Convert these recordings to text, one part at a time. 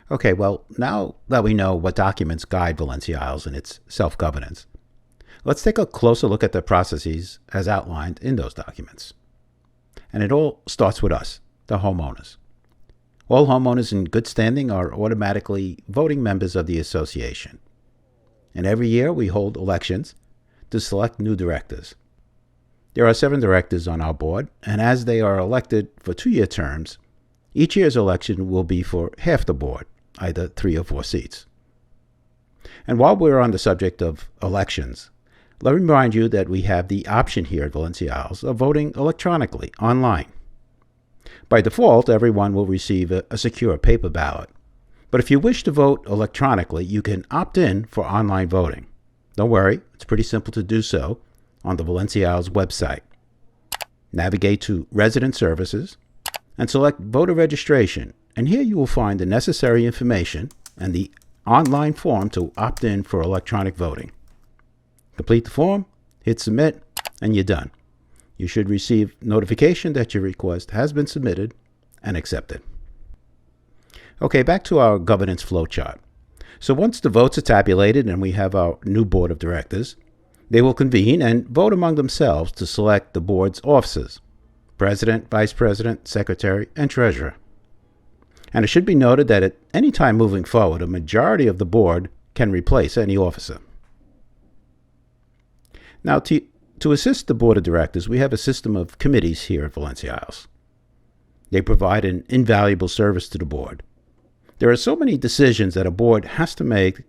Okay, well, now that we know what documents guide Valencia Isles in its self-governance, let's take a closer look at the processes as outlined in those documents. And it all starts with us, the homeowners. All homeowners in good standing are automatically voting members of the association. And every year we hold elections to select new directors. There are 7 directors on our board, and as they are elected for 2-year terms, each year's election will be for half the board, either 3 or 4 seats. And while we're on the subject of elections, let me remind you that we have the option here at Valencia Isles of voting electronically, online. By default, everyone will receive a secure paper ballot. But if you wish to vote electronically, you can opt in for online voting. Don't worry, it's pretty simple to do so on the Valencia Isles website. Navigate to Resident Services and select Voter Registration, and here you will find the necessary information and the online form to opt in for electronic voting. Complete the form, hit Submit, and you're done. You should receive notification that your request has been submitted and accepted. Okay, back to our governance flowchart. So once the votes are tabulated and we have our new board of directors, they will convene and vote among themselves to select the board's officers: president, vice president, secretary, and treasurer. And it should be noted that at any time moving forward, a majority of the board can replace any officer. Now, to assist the board of directors, we have a system of committees here at Valencia Isles. They provide an invaluable service to the board. There are so many decisions that a board has to make,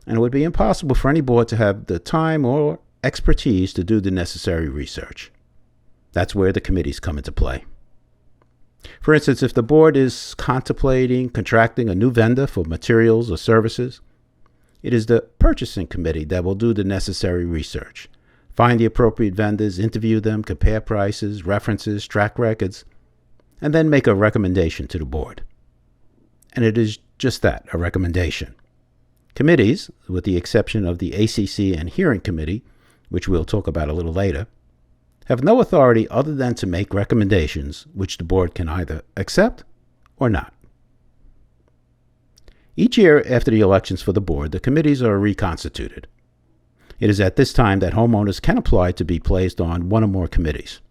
and it would be impossible for any board to have the time or expertise to do the necessary research. That's where the committees come into play. For instance, if the board is contemplating contracting a new vendor for materials or services, it is the purchasing committee that will do the necessary research, find the appropriate vendors, interview them, compare prices, references, track records, and then make a recommendation to the board. And it is just that, a recommendation. Committees, with the exception of the ACC and Hearing Committee, which we'll talk about a little later, have no authority other than to make recommendations which the board can either accept or not. Each year after the elections for the board, the committees are reconstituted. It is at this time that homeowners can apply to be placed on one or more committees.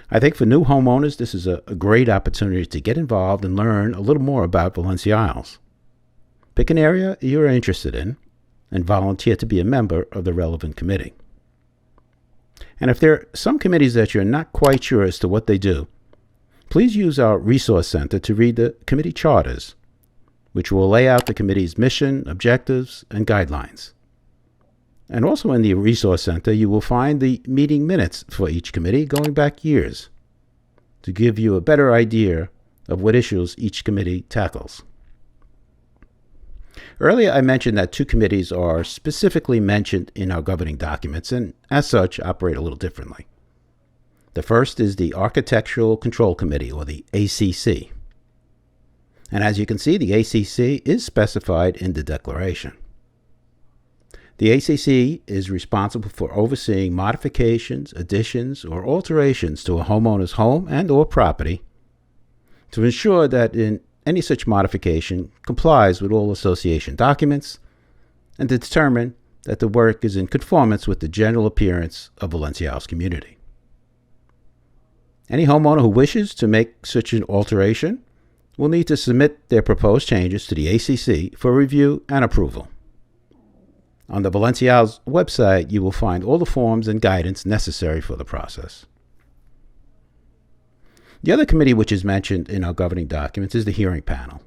I think for new homeowners, this is a great opportunity to get involved and learn a little more about Valencia Isles. Pick an area you're interested in and volunteer to be a member of the relevant committee. And if there are some committees that you're not quite sure as to what they do, please use our resource center to read the committee charters, which will lay out the committee's mission, objectives, and guidelines. And also in the resource center, you will find the meeting minutes for each committee going back years to give you a better idea of what issues each committee tackles. Earlier, I mentioned that 2 committees are specifically mentioned in our governing documents and, as such, operate a little differently. The first is the Architectural Control Committee, or the ACC. And as you can see, the ACC is specified in the declaration. The ACC is responsible for overseeing modifications, additions, or alterations to a homeowner's home and or property to ensure that any such modification complies with all association documents and to determine that the work is in conformance with the general appearance of Valencia Isles community. Any homeowner who wishes to make such an alteration will need to submit their proposed changes to the ACC for review and approval. On the Valencia Isles website, you will find all the forms and guidance necessary for the process. The other committee which is mentioned in our governing documents is the hearing panel.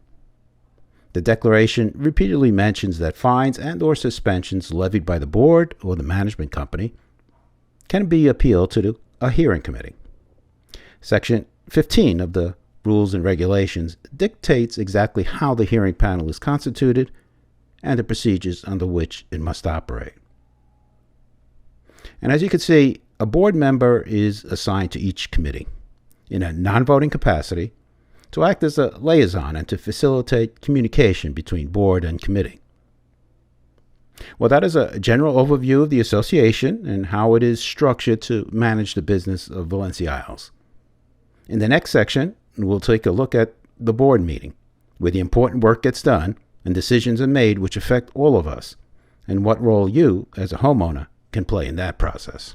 The declaration repeatedly mentions that fines and or suspensions levied by the board or the management company can be appealed to a hearing committee. Section 15 of the Rules and Regulations dictates exactly how the hearing panel is constituted and the procedures under which it must operate. And as you can see, a board member is assigned to each committee in a non-voting capacity to act as a liaison and to facilitate communication between board and committee. Well, that is a general overview of the association and how it is structured to manage the business of Valencia Isles. In the next section, we'll take a look at the board meeting, where the important work gets done and decisions are made which affect all of us, and what role you, as a homeowner, can play in that process.